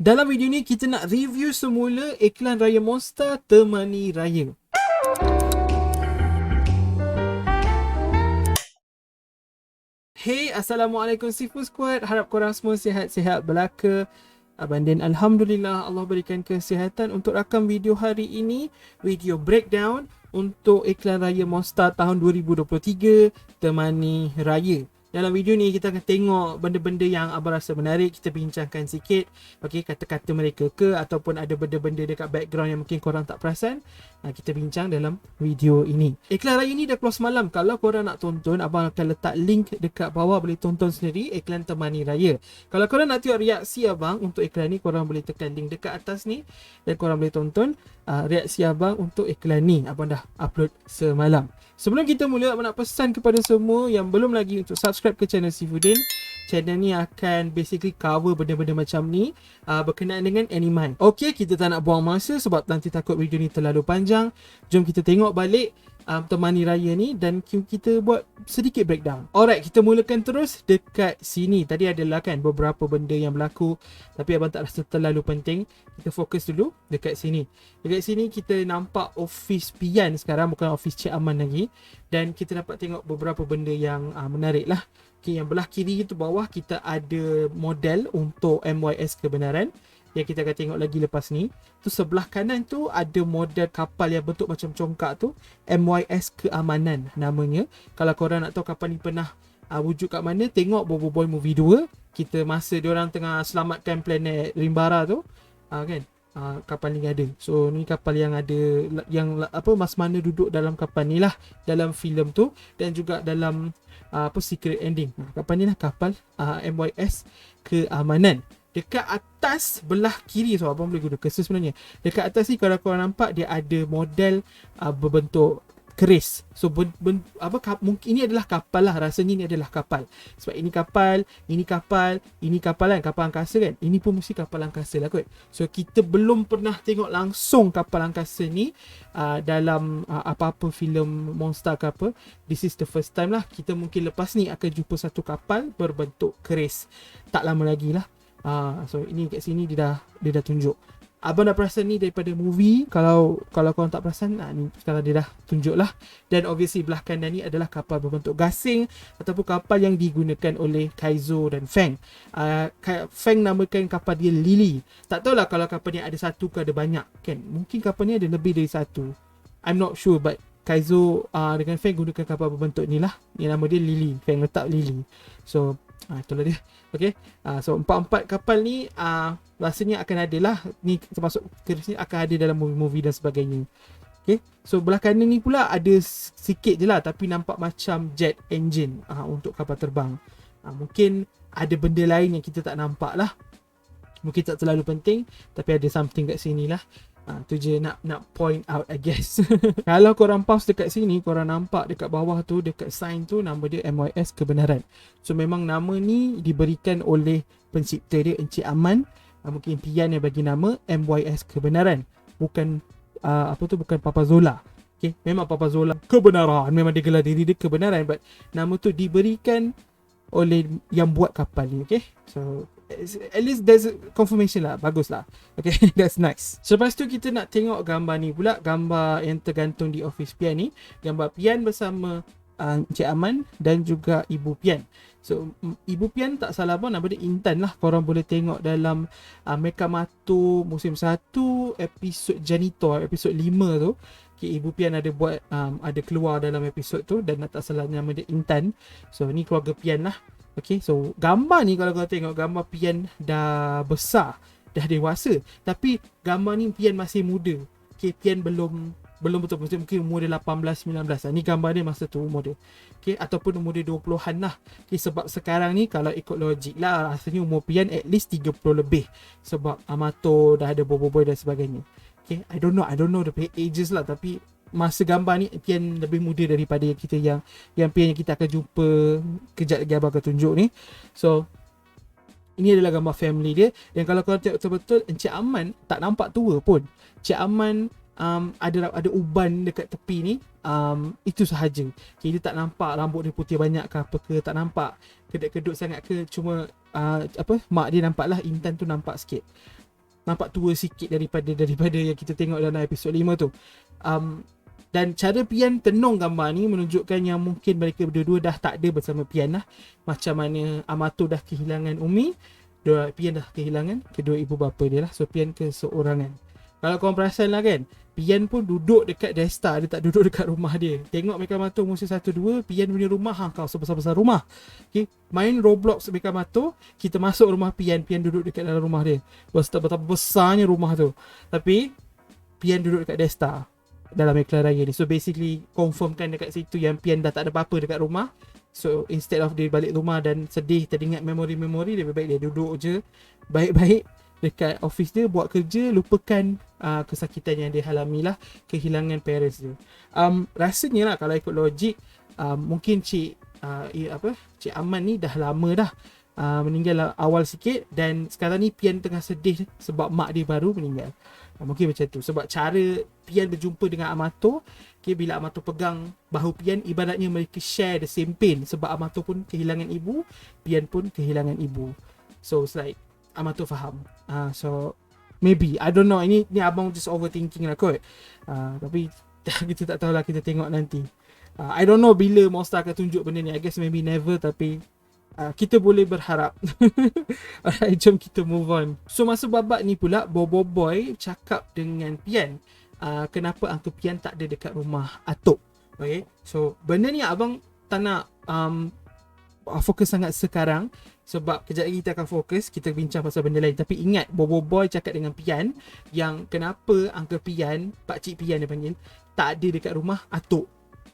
Dalam video ni kita nak review semula iklan Raya Monster Temani Raya. Hey, Assalamualaikum Seafood Squad. Harap korang semua sihat-sihat belaka. Abang Din, Alhamdulillah Allah berikan kesihatan untuk rakam video hari ini. Video breakdown untuk iklan Raya Monster tahun 2023 Temani Raya. Dalam video ni kita akan tengok benda-benda yang abang rasa menarik. Kita bincangkan sikit, okay, kata-kata mereka ke, ataupun ada benda-benda dekat background yang mungkin korang tak perasan. Kita bincang dalam video ini. Iklan Raya ni dah keluar semalam. Kalau korang nak tonton, abang akan letak link dekat bawah, boleh tonton sendiri iklan Temani Raya. Kalau korang nak tengok reaksi abang untuk iklan ni, korang boleh tekan link dekat atas ni dan korang boleh tonton reaksi abang untuk iklan ni. Abang dah upload semalam. Sebelum kita mula, abang nak pesan kepada semua yang belum lagi untuk subscribe ke channel Seafoodin. Channel ni akan basically cover benda-benda macam ni berkenaan dengan anime. Okay, kita tak nak buang masa sebab nanti takut video ni terlalu panjang. Jom kita tengok balik Temani Raya ni dan kita buat sedikit breakdown. Alright, kita mulakan terus dekat sini. Tadi adalah kan beberapa benda yang berlaku, tapi abang tak rasa terlalu penting. Kita fokus dulu dekat sini. Dekat sini kita nampak office Pian sekarang, bukan office Cik Aman lagi. Dan kita dapat tengok beberapa benda yang menarik lah. Okay, yang belah kiri tu bawah kita ada model untuk MYS Kebenaran yang kita akan tengok lagi lepas ni. Tu sebelah kanan tu ada model kapal yang bentuk macam congkak tu, MYS Keamanan namanya. Kalau korang nak tahu kapal ni pernah wujud kat mana, tengok Bobo Boy Movie 2. Kita masa diorang tengah selamatkan planet Rimbara tu, kan, kapal ni ada. So ni kapal yang ada, yang Mas Mana duduk dalam kapal ni lah dalam filem tu, dan juga dalam secret ending. Kapal ni lah kapal MYS Keamanan. Dekat atas belah kiri, so abang boleh guna cursor sebenarnya. Dekat atas ni kalau korang nampak dia ada model berbentuk keris. So mungkin ini adalah kapal lah. Rasanya ini adalah kapal. Sebab ini kapal, ini kapal, ini kapal kan, kapal angkasa kan. Ini pun mesti kapal angkasa lah kot. So kita belum pernah tengok langsung kapal angkasa ni dalam apa-apa filem monster ke apa. This is the first time lah. Kita mungkin lepas ni akan jumpa satu kapal berbentuk keris. Tak lama lagi lah. So ini kat sini dia dah tunjuk. Abang dah perasan ni daripada movie. Kalau korang tak perasan, ni sekarang dia dah tunjuk lah. Dan obviously belah kanan ni adalah kapal berbentuk gasing ataupun kapal yang digunakan oleh Kaizo dan Feng. Feng namakan kapal dia Lily. Tak tahulah kalau kapal ni ada satu ke ada banyak kan. Mungkin kapal ni ada lebih dari satu, I'm not sure, but Kaizo dengan Feng gunakan kapal berbentuk ni lah. Ni nama dia Lily. Feng letak Lily. So itulah dia. Okay. So empat-empat kapal ni rasanya akan ada lah. Ni termasuk keris ni akan ada dalam movie-movie dan sebagainya. Okay. So belah kanan ni pula ada sikit je lah, tapi nampak macam jet engine untuk kapal terbang. Mungkin ada benda lain yang kita tak nampak lah. Mungkin tak terlalu penting, tapi ada something kat sini lah. Tu je nak point out, I guess. Kalau korang pause dekat sini, korang nampak dekat bawah tu, dekat sign tu, nama dia MYS Kebenaran. So memang nama ni diberikan oleh pencipta dia, Encik Aman. Mungkin Pian yang bagi nama MYS Kebenaran, bukan bukan Papa Zola. Okay, memang Papa Zola Kebenaran, memang dia gelar diri dia Kebenaran, but nama tu diberikan oleh yang buat kapal ni. Okay, so at least there's confirmation lah. Bagus lah. Okay, that's nice. Selepas tu kita nak tengok gambar ni pula. Gambar yang tergantung di office Pian ni. Gambar Pian bersama Encik Aman dan juga Ibu Pian. So Ibu Pian tak salah pun nama dia Intan lah. Korang boleh tengok dalam Mekamato musim 1 episod Janitor, episod 5 tu. Okay, Ibu Pian ada buat ada keluar dalam episod tu, dan tak salah nama dia Intan. So ni keluarga Pian lah. Okay, so gambar ni kalau korang tengok, gambar Pian dah besar, dah dewasa, tapi gambar ni Pian masih muda. Okay, Pian belum betul-betul, mungkin umur dia 18-19 lah. Ni gambar dia masa tu umur dia. Okay, ataupun umur dia 20-an lah. Okay, sebab sekarang ni kalau ikut logik lah, rasanya umur Pian at least 30 lebih. Sebab Amato dah ada bobo-boy dan sebagainya. Okay, I don't know the ages lah, tapi masa gambar ni Pian lebih muda daripada kita yang Pian yang kita akan jumpa kejap lagi abang akan tunjuk ni. So ini adalah gambar family dia. Dan kalau korang tengok betul-betul, Encik Aman tak nampak tua pun. Encik Aman ada uban dekat tepi ni, itu sahaja. Okay, dia tak nampak rambut dia putih banyak ke apa ke, tak nampak kedut-kedut sangat ke, cuma mak dia nampak lah, Intan tu nampak sikit. nampak tua sikit daripada yang kita tengok dalam episod 5 tu. Dan cara Pian tenung gambar ni menunjukkan yang mungkin mereka berdua dah tak ada bersama Pian lah. Macam mana Amato dah kehilangan Umi, Pian dah kehilangan kedua ibu bapa dia lah. So Pian keseorangan. Kalau korang perasan lah kan, Pian pun duduk dekat Desta, dia tak duduk dekat rumah dia. Tengok Mekamato musim 1-2, Pian punya rumah, kau sebesar-besar rumah. Okay, main Roblox Mekamato, kita masuk rumah Pian duduk dekat dalam rumah dia. Betapa besarnya rumah tu. Tapi Pian duduk dekat Desta dalam iklan raya ni. So basically confirmkan dekat situ yang Pian dah tak ada apa-apa dekat rumah. So instead of dia balik rumah dan sedih teringat memori-memori, lebih baik dia duduk je baik-baik dekat office dia, buat kerja, lupakan kesakitan yang dia alami lah, kehilangan parents dia. Rasanya lah kalau ikut logik, mungkin Cik Aman ni dah lama dah meninggal awal sikit, dan sekarang ni Pian tengah sedih sebab mak dia baru meninggal. Mungkin macam tu. Sebab cara Pian berjumpa dengan Amato, okay, bila Amato pegang bahu Pian, ibaratnya mereka share the same pain. Sebab Amato pun kehilangan ibu, Pian pun kehilangan ibu. So it's like Amato faham. So maybe, I don't know, ini abang just overthinking lah kot. Tapi kita tak tahulah, kita tengok nanti. I don't know bila Monster akan tunjuk benda ni. I guess maybe never, tapi kita boleh berharap. Alright, jom kita move on. So masa babak ni pula, Bobo Boy cakap dengan Pian, kenapa Uncle Pian tak ada dekat rumah Atok. Okay, so benda ni abang tak nak fokus sangat sekarang, sebab kejap lagi kita akan fokus, kita bincang pasal benda lain. Tapi ingat, Bobo Boy cakap dengan Pian yang kenapa Uncle Pian, Pakcik Pian dia panggil, tak ada dekat rumah Atok.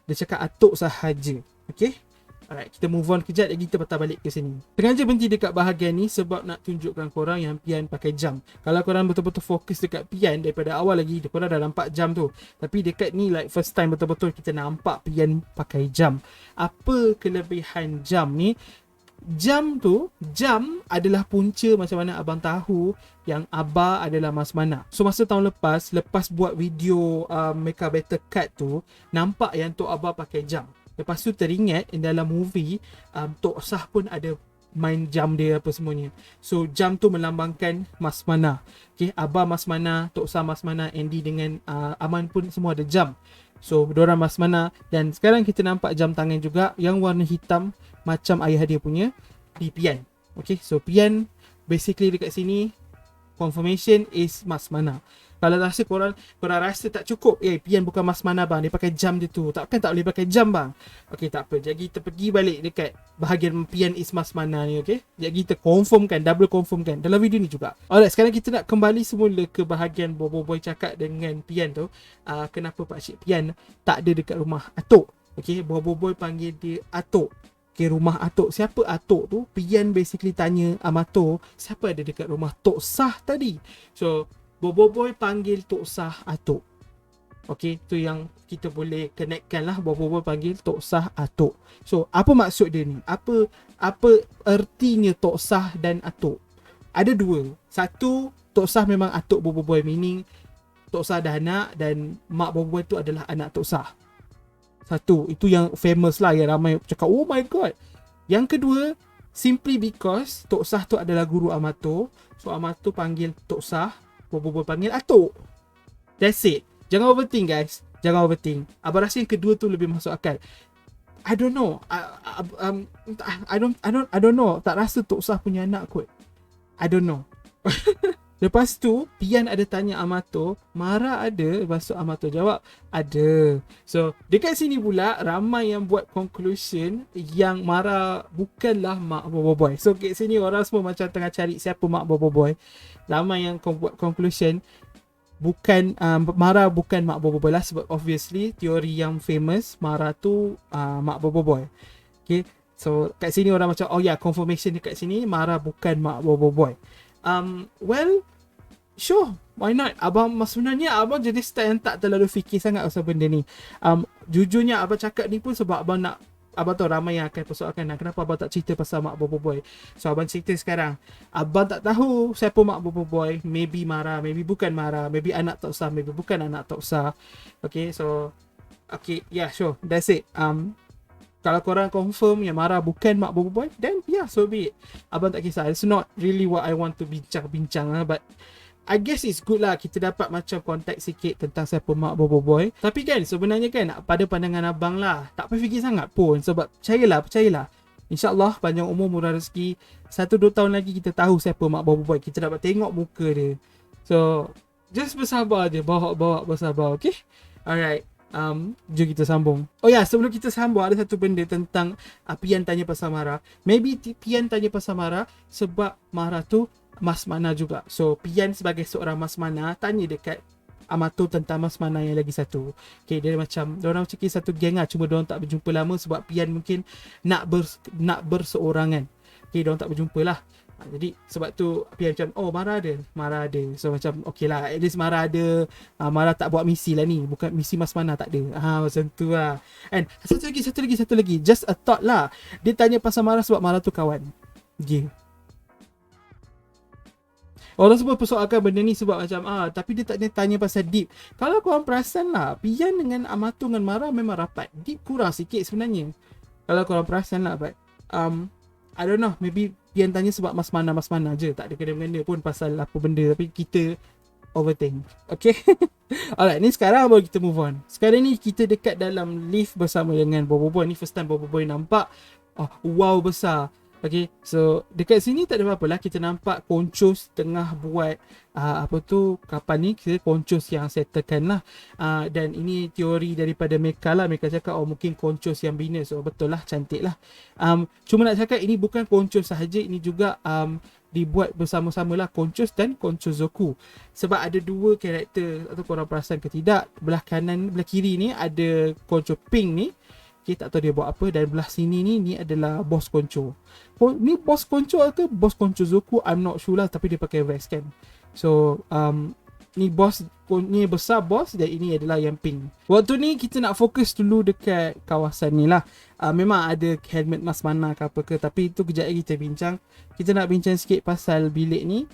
Dia cakap Atok sahaja. Okay, alright, kita move on kejap lagi, kita patah balik ke sini. Sengaja berhenti dekat bahagian ni sebab nak tunjukkan korang yang Pian pakai jam. Kalau korang betul-betul fokus dekat Pian daripada awal lagi, korang dah nampak jam tu. Tapi dekat ni like first time betul-betul kita nampak Pian pakai jam. Apa kelebihan jam ni? Jam adalah punca, macam mana abang tahu yang Abah adalah Mas Mana. So masa tahun lepas buat video Mecha Battle Card tu, nampak yang Tok Abah pakai jam. Lepas tu teringat dalam movie, Tok Sah pun ada main jam dia apa semuanya. So jam tu melambangkan Mas Mana. Okay, Abah Mas Mana, Tok Sah Mas Mana, Andy dengan Aman pun semua ada jam. So diorang Mas Mana. Dan sekarang kita nampak jam tangan juga yang warna hitam macam ayah dia punya di Pian. Okay, so Pian basically dekat sini confirmation is Mas Mana. Kalau rasa korang rasa tak cukup, Pian bukan Mas Mana bang, dia pakai jam dia tu, takkan tak boleh pakai jam bang. Okay, tak apa, jadi kita pergi balik dekat bahagian Pian is Mas Mana ni. Okay, jadi kita confirmkan, double confirmkan dalam video ni juga. Alright, sekarang kita nak kembali semula ke bahagian Bobo Boy cakap dengan Pian tu, kenapa Pakcik Pian tak ada dekat rumah Atok. Okay, Bobo Boy panggil dia Atok. Okay, rumah Atok. Siapa Atok tu? Pian basically tanya Amato, siapa ada dekat rumah Tok Sah tadi? So Bobo Boy panggil Tok Sah Atok. Okay, tu yang kita boleh connectkan lah. Bobo Boy panggil Tok Sah Atok. So apa maksud dia ni? Apa ertinya Tok Sah dan Atok? Ada dua. Satu, Tok Sah memang Atok Bobo Boy, meaning Tok Sah dah anak dan mak Bobo Boy tu adalah anak Tok Sah. Satu, itu yang famous lah, yang ramai cakap oh my god. Yang kedua, simply because Tok Sah tu adalah guru Amato. So Amato panggil Tok Sah, Bobo Boy panggil Atok. That's it. Jangan overthink guys. Jangan overthink. Abang rasa yang kedua tu lebih masuk akal. I don't know. I don't know. Tak rasa Tok Sah punya anak kot. I don't know. Lepas tu Pian ada tanya Amato, Mara ada? Lepas tu Amato jawab ada. So dekat sini pula ramai yang buat conclusion yang Mara bukanlah mak Bobo Boy. So kat sini orang semua macam tengah cari siapa mak Bobo Boy. Ramai yang buat conclusion bukan Mara bukan mak Bobo Boy lah, sebab obviously teori yang famous Mara tu mak Bobo Boy. Okay, so kat sini orang macam oh ya, confirmation dekat sini Mara bukan mak Bobo Boy. Well, sure, why not? Sebenarnya abang jadi style yang tak terlalu fikir sangat pasal benda ni. Jujurnya abang cakap ni pun sebab abang tahu ramai yang akan persoalkan kenapa abang tak cerita pasal mak Bobo Boy. So abang cerita sekarang. Abang tak tahu siapa mak Bobo Boy. Maybe Mara, maybe bukan Mara, maybe anak Tok Sah, maybe bukan anak Tok Sah. Okay, so okay, yeah, sure, that's it. Kalau korang confirm yang Mara bukan mak Bobo Boy, then yeah, so be it. Abang tak kisah. It's not really what I want to bincang-bincang lah, but I guess it's good lah kita dapat macam kontak sikit tentang siapa mak Bobo Boy. Tapi kan sebenarnya kan pada pandangan abang lah, tak payah fikir sangat pun. Sebab percayalah. InsyaAllah panjang umur murah rezeki, 1-2 tahun lagi kita tahu siapa mak Bobo Boy. Kita dapat tengok muka dia. So just bersabar je, bawa bersabar, okay? Alright. Jom kita sambung. Oh ya, sebelum kita sambung, ada satu benda tentang Pian tanya pasal Mara. Maybe Pian tanya pasal Mara sebab Mara tu Mas Mana juga. So Pian sebagai seorang Mas Mana tanya dekat Amato tentang Mas Mana yang lagi satu. Okay, dia macam diorang macam satu geng lah, cuma diorang tak berjumpa lama sebab Pian mungkin nak berseorangan. Okay, diorang tak berjumpa lah. Jadi sebab tu Pian macam, oh Mara ada. So macam okay lah, at least Mara ada. Mara tak buat misi lah ni, bukan misi Mas Mana, tak ada. Macam tu lah. And satu lagi, just a thought lah. Dia tanya pasal Mara sebab Mara tu kawan. Okay. Orang semua persoalkan benda ni sebab macam tapi dia tak tanya pasal Deep. Kalau korang perasan lah, Pian dengan Amato dengan Mara memang rapat. Deep kurang sikit sebenarnya. Kalau korang perasan lah, but I don't know, maybe Pian tanya sebab Mas Mana je, tak ada kena-mengena pun pasal apa benda, tapi kita overthink. Okay. Alright, ni sekarang baru kita move on. Sekarang ni kita dekat dalam lift bersama dengan Bobo Boy. Ni first time Bobo Boy nampak wow besar. Okay, so dekat sini tak ada apa-apa lah. Kita nampak Koncos tengah buat kapal ni, kita Koncos yang settlekan lah. Dan ini teori daripada Mecha lah. Mecha cakap mungkin Koncos yang bina. So betul lah, cantik lah. Cuma nak cakap ini bukan Koncos sahaja, ini juga dibuat bersama-sama lah Koncos dan Konchozoku. Sebab ada dua karakter, atau korang perasan ke tidak, belah kiri ni ada Koncho Pink ni. Okay, tak tahu dia buat apa. Dan belah sini ni adalah Boss Koncho. Ni Boss Koncho ke Boss Konchozoku, I'm not sure lah. Tapi dia pakai vest kan. So ni besar boss, dan ini adalah yang pink. Waktu ni kita nak fokus dulu dekat kawasan ni lah. Memang ada helmet Mas Mana ke apa ke, tapi itu kejap lagi kita bincang. Kita nak bincang sikit pasal bilik ni.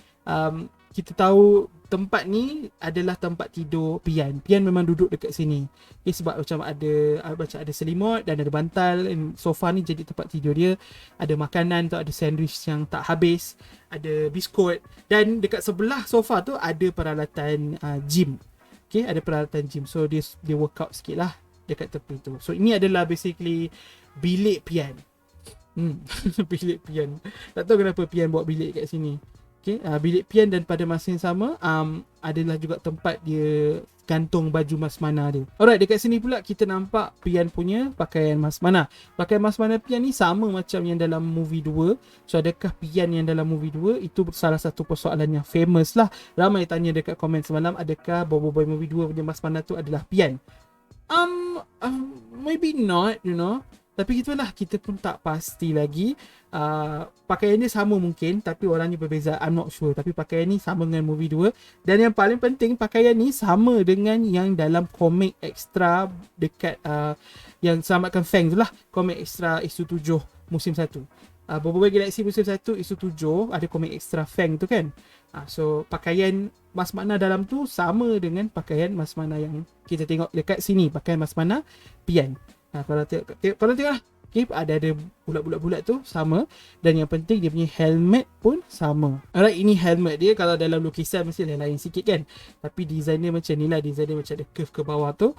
Kita tahu tempat ni adalah tempat tidur Pian. Pian memang duduk dekat sini. Okay, sebab macam ada selimut dan ada bantal. And sofa ni jadi tempat tidur dia. Ada makanan tu, ada sandwich yang tak habis, ada biskut. Dan dekat sebelah sofa tu ada peralatan gym. Okay, ada peralatan gym. So dia workout sikit lah dekat tepi tu. So ini adalah basically bilik Pian. Bilik Pian. Tak tahu kenapa Pian buat bilik kat sini. Okay, bilik Pian, dan pada masa yang sama adalah juga tempat dia gantung baju Mas Mana dia. Alright, dekat sini pula kita nampak Pian punya pakaian Mas Mana. Pakaian Mas Mana Pian ni sama macam yang dalam movie 2. So adakah Pian yang dalam movie 2? Itu salah satu persoalan yang famous lah. Ramai tanya dekat komen semalam, adakah Bobo Boy movie 2 punya Mas Mana tu adalah Pian? Maybe not, you know. Tapi itulah, kita pun tak pasti lagi. Pakaian dia sama mungkin, tapi orangnya berbeza, I'm not sure. Tapi pakaian ni sama dengan movie 2. Dan yang paling penting, pakaian ni sama dengan yang dalam komik ekstra dekat yang Selamatkan Fang tu lah. Komik ekstra isu 7 musim 1. Bobo Boy Galaxy musim 1 isu 7 ada komik ekstra Fang tu kan. So pakaian Mas Mana dalam tu sama dengan pakaian Mas Mana yang kita tengok dekat sini. Pakaian Mas Mana Pian. Kalau tengok lah, okay, ada bulat-bulat tu sama. Dan yang penting dia punya helmet pun sama. Alright, ini helmet dia. Kalau dalam lukisan mesti lain sikit kan. Tapi design dia macam ni lah. Design dia macam ada curve ke bawah tu.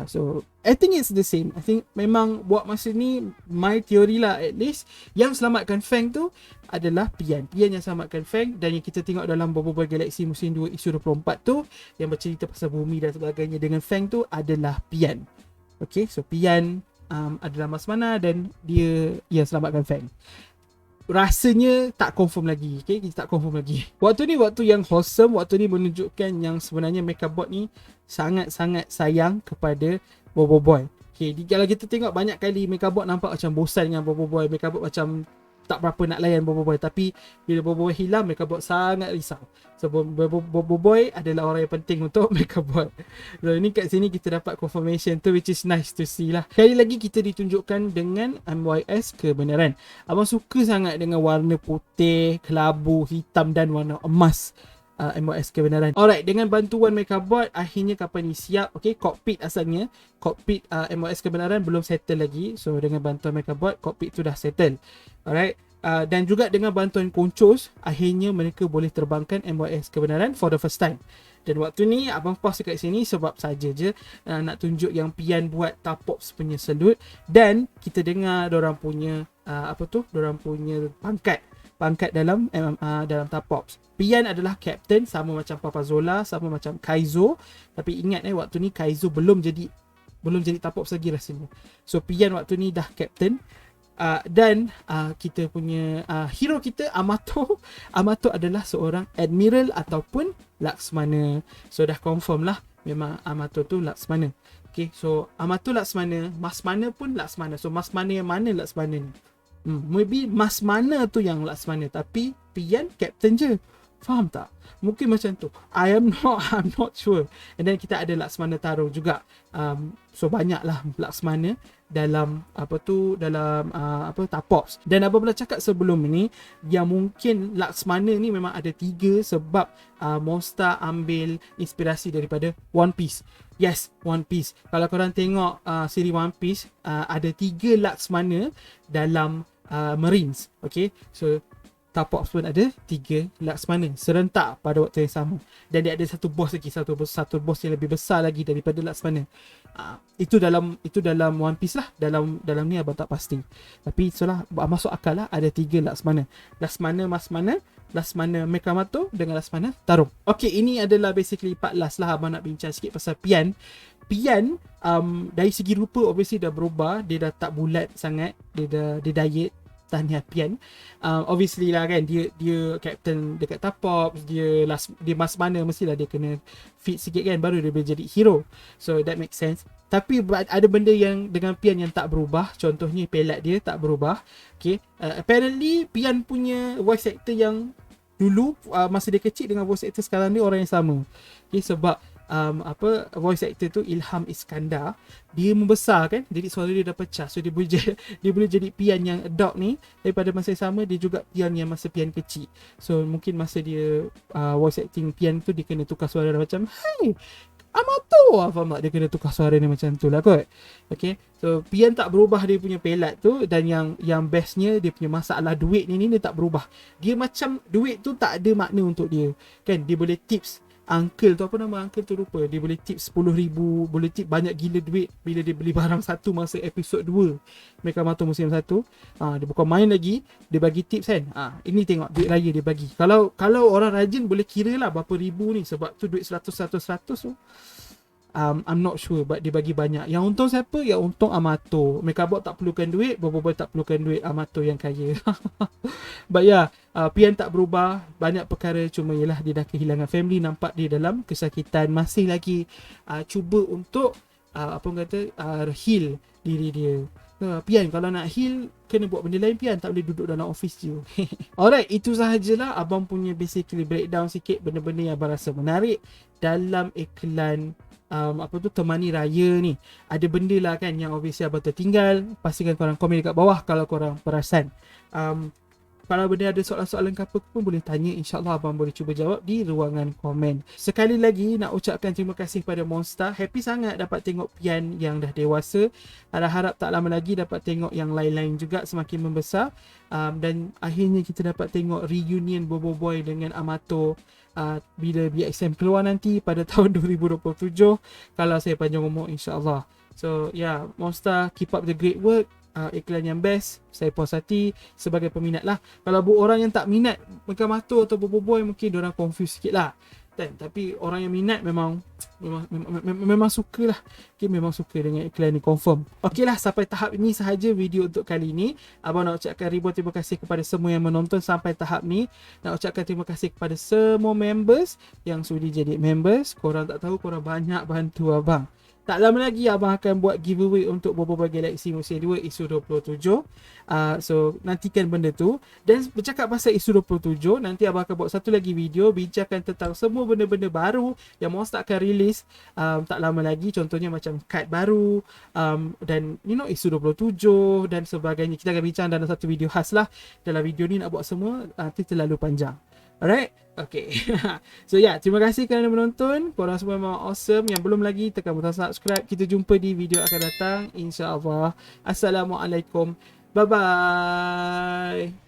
So I think it's the same. I think memang buat masa ni, my theory lah at least, yang selamatkan Fang tu adalah Pian. Pian yang selamatkan Fang. Dan yang kita tengok dalam Bobo Boy Galaxy musim 2 isu 24 tu, yang bercerita pasal bumi dan sebagainya dengan Fang tu, adalah Pian. Okay, so Pian adalah Mas Mana dan dia yang selamatkan Fang. Rasanya tak confirm lagi. Okay, kita tak confirm lagi. Waktu ni waktu yang wholesome. Waktu ni menunjukkan yang sebenarnya Mechabot ni sangat-sangat sayang kepada Bobo Boy. Okay, kalau kita tengok banyak kali Mechabot nampak macam bosan dengan Bobo Boy. Mechabot macam tak berapa nak layan Bobo Boy. Tapi bila Bobo Boy hilang, Mechabot sangat risau. So Bobo Boy adalah orang yang penting untuk Mechabot. So ni kat sini kita dapat confirmation tu, which is nice to see lah. Kali lagi kita ditunjukkan dengan MYS kebenaran. Abang suka sangat dengan warna putih, kelabu, hitam dan warna emas. MOS kebenaran. Alright, dengan bantuan Mechabot, akhirnya kapal ni siap. Okay, cockpit asalnya, cockpit MOS kebenaran belum settle lagi. So dengan bantuan Mechabot, cockpit tu dah settle. Alright, Dan juga dengan bantuan Koncos, akhirnya mereka boleh terbangkan MYS Kebenaran for the first time. Dan waktu ni abang pause kat sini sebab saja je nak tunjuk yang Pian buat Tapops punya salute. Dan kita dengar dorang punya dorang punya pangkat dalam dalam Tapops. Pian adalah captain, sama macam Papa Zola, sama macam Kaizo. Tapi ingat waktu ni Kaizo belum jadi Tapops lagi rasanya. So Pian waktu ni dah captain. Dan kita punya hero kita Amato adalah seorang admiral ataupun Laksmana. So dah confirm lah memang Amato tu Laksmana. Okay, so Amato Laksmana, Mas Mana pun Laksmana. So Mas Mana yang mana Laksmana ni? Maybe Mas Mana tu yang Laksmana, tapi Pian captain je. Faham tak? Mungkin macam tu. I'm not sure. And then kita ada Laksmana Taro juga. So banyaklah Laksmana dalam Tapops. Dan abang pernah cakap sebelum ni yang mungkin Laksmana ni memang ada 3 sebab Monster ambil inspirasi daripada One Piece. Yes, One Piece. Kalau korang tengok siri One Piece, ada 3 Laksmana dalam Marines. Okay, so Tapops pun ada 3 Laksmana serentak pada waktu yang sama. Dan dia ada satu bos lagi, satu bos yang lebih besar lagi daripada Laksmana. Itu dalam One Piece lah. Dalam ni abang tak pasti. Tapi itulah masuk akal lah, ada 3 Laksmana. Laksmana Masmana, Laksmana Mekamato dengan Laksmana Taro. Okay, ini adalah basically part last lah. Abang nak bincang sikit pasal Pian. Dari segi rupa obviously dah berubah. Dia dah tak bulat sangat. Dia diet. Tahniah Pian. Obviously lah kan, dia captain dekat Tapops, dia Mas Mana, mestilah dia kena fit sikit kan, baru dia boleh jadi hero. So that makes sense. Tapi ada benda yang dengan Pian yang tak berubah. Contohnya pelat dia tak berubah. Okay, apparently Pian punya voice actor yang dulu masa dia kecil dengan voice actor sekarang ni orang yang sama. Okay, sebab voice actor tu Ilham Iskandar, dia membesar kan, jadi suara dia dah pecah. So dia boleh jadi Pian yang adult ni, daripada masa yang sama dia juga Pian yang masa Pian kecil. So mungkin masa dia voice acting Pian tu, dia kena tukar suara macam hey Amato, faham tak? Dia kena tukar suara ni macam tu lah kot. Okay, so Pian tak berubah dia punya pelat tu. Dan yang bestnya, dia punya masalah duit ni dia tak berubah. Dia macam duit tu tak ada makna untuk dia kan. Dia boleh tips uncle tu, apa nama uncle tu lupa, dia boleh tip 10,000, boleh tip banyak gila duit bila dia beli barang satu masa episod 2 Mekamato musim 1. Dia bukan main lagi, dia bagi tips kan. Ini tengok duit raya dia bagi. Kalau orang rajin boleh kira lah berapa ribu ni, sebab tu duit 100 tu. I'm not sure, but dia bagi banyak. Yang untung siapa? Yang untung Amato. Mekabot tak perlukan duit, Bobo tak perlukan duit, Amato yang kaya. But yeah, Pian tak berubah. Banyak perkara, cuma ialah dia dah kehilangan family. Nampak dia dalam kesakitan, masih lagi cuba untuk heal diri dia. Pian kalau nak heal, kena buat benda lain Pian, tak boleh duduk dalam office je. Alright, itu sahajalah abang punya basically breakdown sikit benda-benda yang abang rasa menarik dalam iklan temani raya ni. Ada benda lah kan yang obviously abang tertinggal. Pastikan korang komen dekat bawah kalau korang perasan. Kalau benda ada soalan-soalan ke apa pun boleh tanya. InsyaAllah abang boleh cuba jawab di ruangan komen. Sekali lagi nak ucapkan terima kasih kepada Monster. Happy sangat dapat tengok Pian yang dah dewasa. Harap tak lama lagi dapat tengok yang lain-lain juga semakin membesar. Dan akhirnya kita dapat tengok reunion Bobo Boy dengan Amato bila BXM keluar nanti pada tahun 2027, kalau saya panjang umur insyaAllah. So yeah, Monster, keep up the great work. Iklan yang best, saya puas hati sebagai peminat lah. Kalau orang yang tak minat Mekamato atau Bobo Boy, mungkin diorang confuse sikit lah kan? Tapi orang yang minat memang suka lah. Okay, memang suka dengan iklan ni, confirm. Ok lah, sampai tahap ini sahaja video untuk kali ni. Abang nak ucapkan ribuan terima kasih kepada semua yang menonton sampai tahap ni. Nak ucapkan terima kasih kepada semua members yang sudi jadi members. Korang tak tahu, korang banyak bantu abang. Tak lama lagi abang akan buat giveaway untuk Bobo Boy Galaxy musim 2 isu 27. So nantikan benda tu. Dan bercakap pasal isu 27, nanti abang akan buat satu lagi video bincangkan tentang semua benda-benda baru yang Monster akan release tak lama lagi. Contohnya macam card baru, dan isu 27 dan sebagainya. Kita akan bincang dalam satu video khas lah. Dalam video ni nak buat semua nanti terlalu panjang. Alright, okay. So yeah, terima kasih kerana menonton. Korang semua memang awesome. Yang belum lagi, tekan butang subscribe. Kita jumpa di video akan datang, InsyaAllah. Assalamualaikum. Bye-bye.